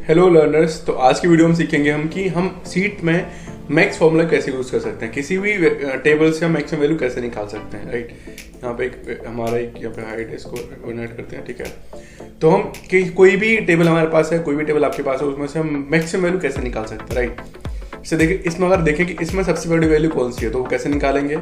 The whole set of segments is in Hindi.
Hello learners. तो आज की वीडियो में सीखेंगे हम कि हम सीट में मैक्स फॉर्मूला कैसे यूज़ कर सकते हैं, किसी भी टेबल से हम मैक्सिमम वैल्यू कैसे निकाल सकते हैं। राइट, यहाँ पे हमारा एक यहाँ पे हाइट है, इसको इन्वर्ट करते हैं। ठीक है, तो हम कोई भी टेबल हमारे पास है, कोई भी टेबल आपके पास है, उसमें से हम मैक्सिमम वैल्यू कैसे निकाल सकते हैं। राइट, इसे देखिए, इसमें अगर देखें कि इसमें सबसे बड़ी वैल्यू कौन सी है तो वो कैसे निकालेंगे।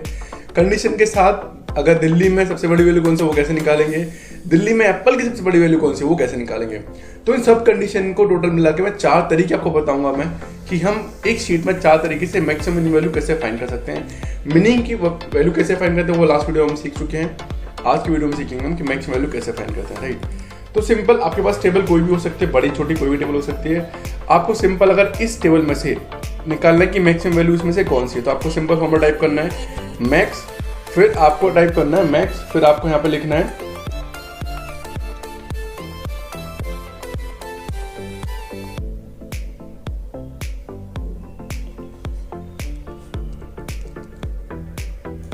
कंडीशन के साथ अगर दिल्ली में सबसे बड़ी वैल्यू कौन सी है वो कैसे निकालेंगे, दिल्ली में एप्पल की सबसे बड़ी वैल्यू कौन सी है वो कैसे निकालेंगे। तो इन सब कंडीशन को टोटल मिला के मैं 4 तरीके आपको बताऊंगा मैं कि हम एक शीट में 4 तरीके से मैक्सिमम वैल्यू कैसे फाइंड कर सकते हैं। मीनिंग की वैल्यू कैसे फाइंड करते हैं वो लास्ट वीडियो में हम सीख चुके हैं। आज की वीडियो में सीखेंगे हम कि मैक्सिमम वैल्यू कैसे फाइंड करते हैं। राइट, तो सिंपल, आपके पास टेबल कोई भी हो सकती है, बड़ी छोटी कोई भी टेबल हो सकती है। आपको सिंपल अगर इस टेबल में से निकालना है कि मैक्सिमम वैल्यू इसमें से कौन सी है, तो आपको सिंपल फॉर्मूला टाइप करना है मैक्स, फिर आपको टाइप करना है मैक्स, फिर आपको यहाँ पे लिखना है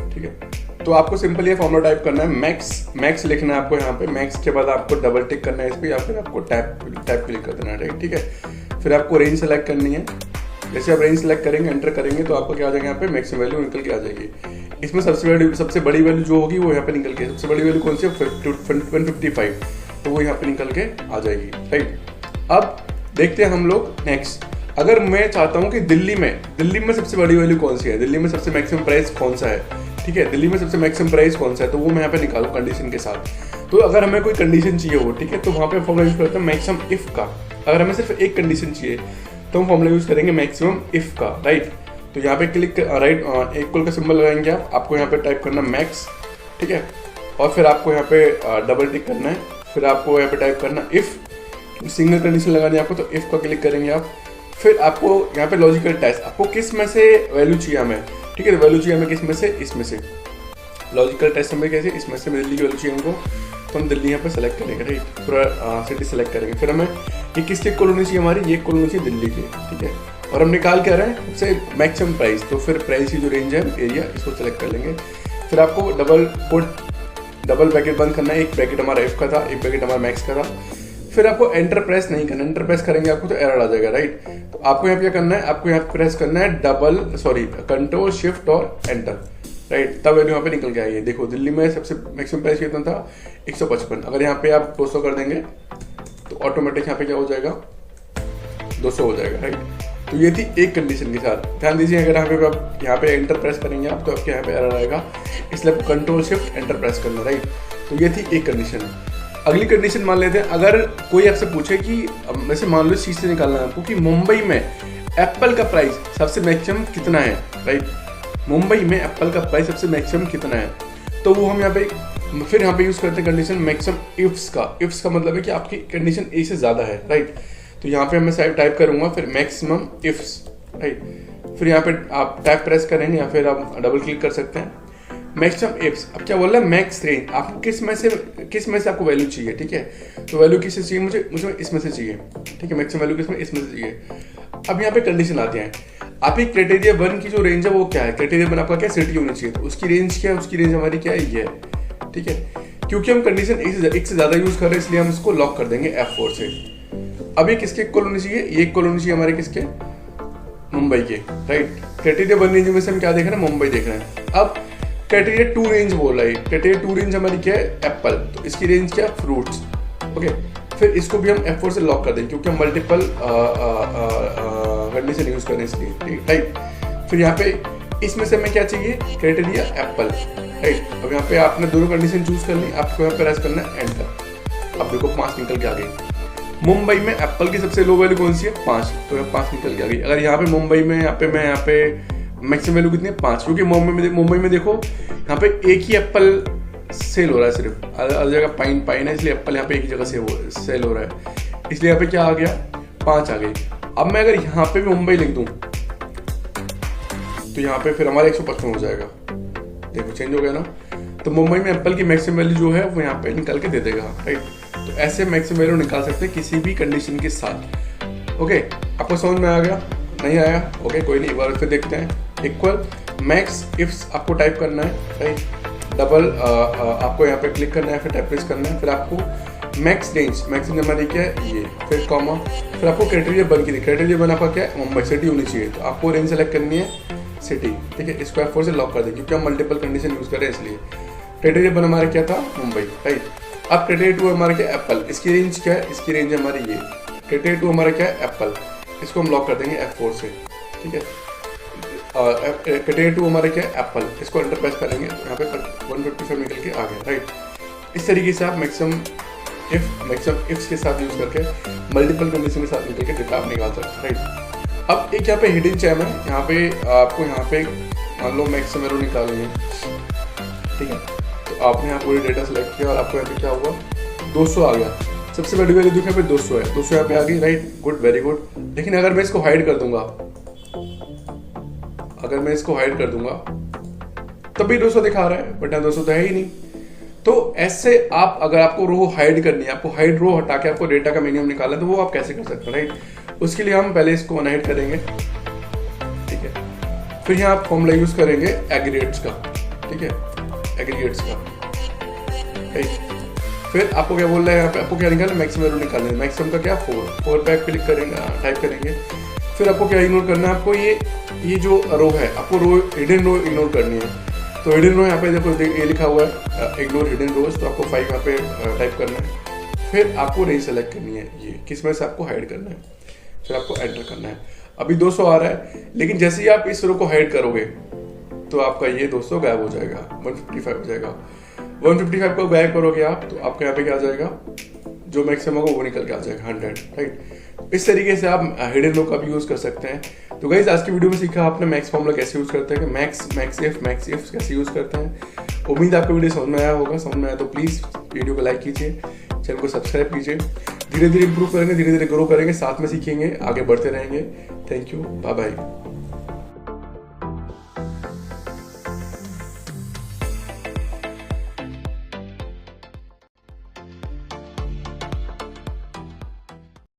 ठीक है। तो आपको सिंपल ये फॉर्मूला टाइप करना है मैक्स, मैक्स लिखना है आपको यहाँ पे। मैक्स के बाद आपको डबल टिक करना है इस पर, या फिर आपको टैप क्लिक कर देना है। ठीक है, फिर आपको रेंज सेलेक्ट करनी है। जैसे आप रेंज सेलेक्ट करेंगे, एंटर करेंगे, तो आपको क्या आ जाएगा, यहाँ पे मैक्सिमम वैल्यू निकल के आ जाएगी। इसमें सबसे बड़ी वैल्यू जो होगी वो यहाँ पे निकल के, सबसे बड़ी वैल्यू कौन सी है, 155, तो वो यहाँ पे निकल के आ जाएगी। राइट, अब देखते हैं हम लोग नेक्स्ट। अगर मैं चाहता हूँ कि दिल्ली में सबसे बड़ी वैल्यू कौन सी है, दिल्ली में सबसे मैक्सिमम प्राइस कौन सा है। ठीक है, दिल्ली में सबसे मैक्सिमम प्राइस कौन सा है, तो वो मैं यहाँ पे निकालूँ कंडीशन के साथ। तो अगर हमें कोई कंडीशन चाहिए हो, ठीक है, तो वहाँ पे फॉर्मूला यूज करते हैं मैक्सिमम इफ का। अगर हमें सिर्फ एक कंडीशन चाहिए तो हम फॉर्मूला यूज करेंगे मैक्सिमम इफ का। राइट, तो यहाँ पे क्लिक राइट इक्वल का सिंबल लगाएंगे आपको यहाँ पे टाइप करना मैक्स। ठीक है, और फिर आपको यहाँ पे डबल टिक करना है, फिर आपको यहाँ पे टाइप करना इफ, सिंगल कंडीशन लगानी है आपको, तो इफ का क्लिक करेंगे आप। फिर आपको यहाँ पे लॉजिकल टेस्ट, आपको किस में से वैल्यू चाहिए हमें। ठीक है, वैल्यू चाहिए हमें किस में से, इसमें से। लॉजिकल टेस्ट हमें कैसे, इसमें से दिल्ली की वैल्यू चाहिए हमको, तो हम दिल्ली यहाँ पे सेलेक्ट करेंगे। राइट, पूरा सिटी सेलेक्ट करेंगे। फिर हमें ये किसकी कॉलोनी चाहिए, हमारी ये कॉलोनी चाहिए दिल्ली की। ठीक है, और हम निकाल के आ रहे हैं सबसे मैक्सिमम प्राइस, तो फिर प्राइस की जो रेंज है, एरिया, इसको सेलेक्ट कर लेंगे। फिर आपको डबल ब्रैकेट बंद करना है। एक ब्रैकेट हमारा एफ का था, एक ब्रैकेट हमारा मैक्स का था। फिर आपको एंटर प्रेस नहीं करना, एंटर प्रेस करेंगे आपको तो एरर आ जाएगा। राइट, तो आपको यहाँ पे क्या करना है, आपको यहाँ पे प्रेस करना है कंट्रोल शिफ्ट और एंटर। राइट, तब वैल्यू यहाँ पे निकल के आई है। देखो, दिल्ली में सबसे मैक्सिमम प्राइस कितना था, 155। अगर यहाँ पे आप 200 कर देंगे तो ऑटोमेटिक यहाँ पे क्या हो जाएगा, 200 हो जाएगा। राइट, तो ये थी एक कंडीशन के साथ। ध्यान दीजिए, अगर यहाँ पे एंटर प्रेस करेंगे आप तो आपके यहाँ पे एरर आएगा, इसलिए आपको कंट्रोल शिफ्ट एंटर प्रेस करना। राइट, तो ये थी एक कंडीशन। अगली कंडीशन मान लेते हैं, अगर कोई आपसे पूछे कि वैसे मान लो इस चीज से निकालना है आपको कि मुंबई में एप्पल का प्राइस सबसे मैक्सिमम कितना है। राइट, मुंबई में एप्पल का प्राइस सबसे मैक्सिमम कितना है, तो वो हम यहाँ पे फिर यहाँ पे यूज करते हैं कंडीशन मैक्सिमम इफ्स का। इफ्स का मतलब है कि आपकी कंडीशन ए से ज्यादा है। राइट, तो यहाँ पे मैं टाइप करूंगा फिर मैक्सिमम इफ्स। राइट, फिर यहाँ पे आप टैप प्रेस करेंगे या फिर आप डबल क्लिक कर सकते हैं मैक्सिमम इफ्स। अब क्या बोल रहा है, मैक्स रेंज, आपको किस में से आपको वैल्यू चाहिए। ठीक है, तो वैल्यू किससे चाहिए, मुझे इसमें से चाहिए। ठीक है, मैक्सिमम वैल्यू किसमें, इसमें से चाहिए। अब यहाँ पे कंडीशन आती है, आपकी क्राइटेरिया 1 की जो रेंज है वो क्या है, क्राइटेरिया 1 आपका क्या सिटी होनी चाहिए, तो उसकी रेंज क्या है, उसकी रेंज हमारी क्या है, ये है। ठीक है, क्योंकि हम कंडीशन एक से ज्यादा यूज कर रहे हैं इसलिए हम इसको लॉक कर देंगे F4 से। अब ये किसके इक्वल होनी चाहिए, ये इक्वल होनी चाहिए हमारे किसके, मुंबई के। राइट, क्राइटेरिया 1 रेंज में से हम क्या देख रहे हैं, मुंबई देख रहे हैं। अब क्राइटेरिया 2 रेंज बोल रहा है, क्राइटेरिया 2 रेंज हमारी क्या है, एप्पल, तो इसकी रेंज क्या है, फ्रूट्स। ओके, फिर इसको भी हम F4 से लॉक कर देंगे क्योंकि हम मल्टीपल कंडीशन यूज कर रहे हैं इसलिए। राइट, फिर यहाँ पे इसमें से हमें क्या चाहिए, क्राइटेरिया एप्पल। राइट, अब यहाँ पे आपने दोनों कंडीशन चूज कर ली, आपको यहाँ पे प्रेस करना है एंटर। अब देखो 5 निकल के आ गई। मुंबई में एप्पल की सबसे लो वैल्यू कौन सी है, 5, तो 5 निकल के आ गई। अगर यहाँ पे मुंबई में यहाँ पे मैक्सिमम वैल्यू कितनी है, 5, क्योंकि मुंबई में देखो यहाँ पे एक ही एप्पल सेल हो रहा है, सिर्फ हर जगह पाइन है, इसलिए एप्पल यहाँ पे एक ही जगह से सेल हो रहा है, इसलिए यहाँ पे क्या आ गया, 5 आ गई। अब मैं अगर यहाँ पे भी मुंबई लिख दूं तो यहाँ पे फिर हमारा 155 हो जाएगा। देखो चेंज हो गया ना, तो मुंबई में एप्पल की मैक्सिमम वैल्यू जो है वो यहाँ पे निकाल के दे देगा। राइट, तो ऐसे मैक्सिमम वैल्यू निकाल सकते हैं किसी भी कंडीशन के साथ। ओके, आपको समझ में आ गया, नहीं आया, ओके कोई नहीं, एक बार फिर देखते हैं। इक्वल मैक्स इफ्स आपको टाइप करना है। राइट, डबल आपको यहाँ पे क्लिक करना है, फिर टैप प्रेस करना है, फिर आपको मैक्स रेंज हमारी क्या है ये, फिर कॉमा, फिर आपको क्राइटेरिया बन की क्राइटेरिया बन आपका क्या है मुंबई सिटी होनी चाहिए, तो आपको रेंज सेलेक्ट करनी है सिटी, ठीक है। इसको F4 से लॉक कर देंगे क्योंकि हम मल्टीपल कंडीशन यूज कर रहे हैं इसलिए। क्राइटेरिया बन हमारा क्या था मुंबई, राइट। अब क्राइटेरिया 2 हमारा क्या एप्पल, इसकी रेंज क्या है, इसकी रेंज हमारी ये, क्राइटेरिया 2 हमारा क्या है एप्पल, इसको हम लॉक कर देंगे F4 से, ठीक है। क्राइटेरिया 2 हमारा क्या है एप्पल, इसको एंटर प्रेस करेंगे तो यहाँ पे 155 निकल के आ गया, राइट। इस तरीके से आप मैक्सिमम इफ्स के साथ यूज करके मल्टीपल कंडीशन के साथ निकल के डेटा आप निकाल सकते हैं, राइट। अब एक यहाँ पे हिडन चैम है, यहाँ पे आपको यहाँ पे मान लो मैक्सिमम एरर निकालनी है, ठीक है। तो आपने यहाँ पूरी डेटा सेलेक्ट किया और आपको यहाँ पे क्या हुआ 200 आ गया। सबसे बड़ी वैल्यू देखो यहाँ पे 200 है, 200 यहाँ पे आ गई, राइट, गुड, वेरी गुड। लेकिन अगर मैं इसको हाइड कर दूंगा, अगर मैं इसको हाइड कर दूंगा तब भी 200 दिखा रहा है, बट यहाँ 200 तो है ही नहीं। तो ऐसे आप अगर आपको रो हाइड करनी है, आपको हाइड रो हटा के आपको डेटा का मिनिमम निकालना है, तो वो आप कैसे कर सकते हैं, राइट। उसके लिए हम पहले इसको अनहाइड करेंगे, ठीक है। फिर यहाँ आप फॉर्मूला यूज करेंगे एग्रीगेट्स का, ठीक है, एग्रीगेट्स का, राइट। फिर आपको क्या बोल रहा है यहाँ पे, आपको क्या निकालना है मैक्सिमम एरर निकालना है। मैक्सिमम का क्या 4 पे क्लिक करेंगे, टाइप करेंगे। फिर आपको क्या इग्नोर करना है, आपको ये जो रो है, आपको रो हिडन रो इग्नोर करनी है। तो हिडन रो यहाँ पे देखो ये लिखा हुआ है इग्नोर हिडन रोज, तो आपको 5 यहाँ पे टाइप करना है। फिर आपको रेंज सेलेक्ट करनी है, ये किस में से आपको हाइड करना है, फिर आपको एंटर करना है। अभी 200 आ रहा है, लेकिन जैसे ही आप इस रो को हाइड करोगे तो आपका ये 200 गायब हो जाएगा, 155 हो जाएगा। 155 को गायब करोगे आप तो आपके यहाँ पे क्या आ जाएगा, जो मैक्सिमम होगा वो निकल के आ जाएगा 100, राइट। इस तरीके से आप हिडन रो का भी यूज कर सकते हैं। तो गाइस आज की वीडियो में सीखा आपने मैक्स फॉर्मूला कैसे यूज करते हैं, मैक्स इफ कैसे यूज करते हैं। उम्मीद आपको वीडियो समझ में आया होगा। समझ में आया तो प्लीज वीडियो को लाइक कीजिए, चैनल को सब्सक्राइब कीजिए। धीरे धीरे इंप्रूव करेंगे, धीरे धीरे ग्रो करेंगे, साथ में सीखेंगे, आगे बढ़ते रहेंगे। Thank you, bye bye.